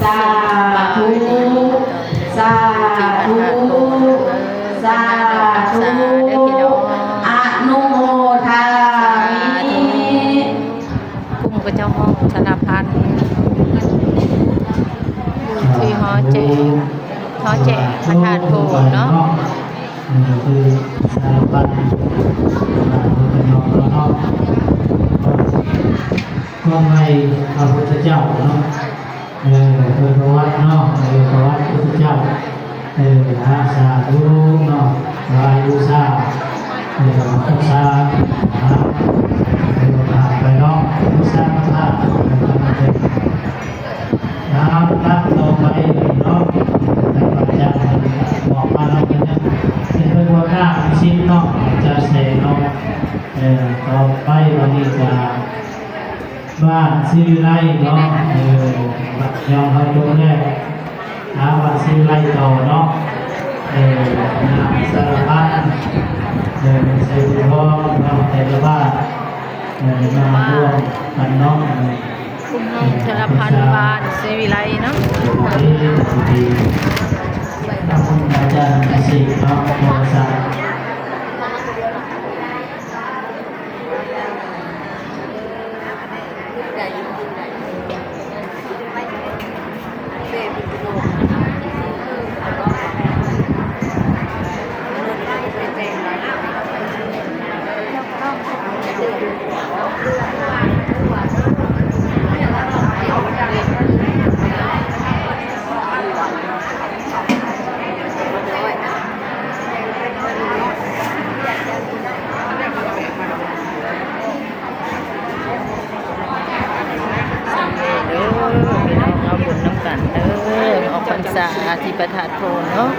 สาธุสาธุสาธุอนุโมทามิกลุ่มกระเจ้าห้องธนาพันธ์ที่หอแจกพระธาตุโพธิ์เนาะคือสารพัดเป็นน้องเนาะก็ให้พระพุทธเจ้าเนาะคือประวัติเนาะประวัติพระพุทธเจ้าอาสาธุเนาะวายุสาพุทธาไปเนาะพุทธาพระรับต่อไปเนาะแต่ปัจจัยบอกมาเราเป็นเป็นหัวหน้าชิ้นเนาะจะเสเนาะต่อไปวันนี้จะบ้านซิริไลเนาะยอมให้ดูแลบ้านซิริไลต่อเนาะสารพัดใส่ถุงห่อเนาะแต่ละบ้านมาร่วมกันเนาะกลุ่มห้องธนาพันธ์บ้านเซวิไลเนาะอาจารย์อาชีพเนาะบริษัทพี่น้องเอาบุญน้ำกันออกพรรษาที่พระธาตุโพธิ์เนาะ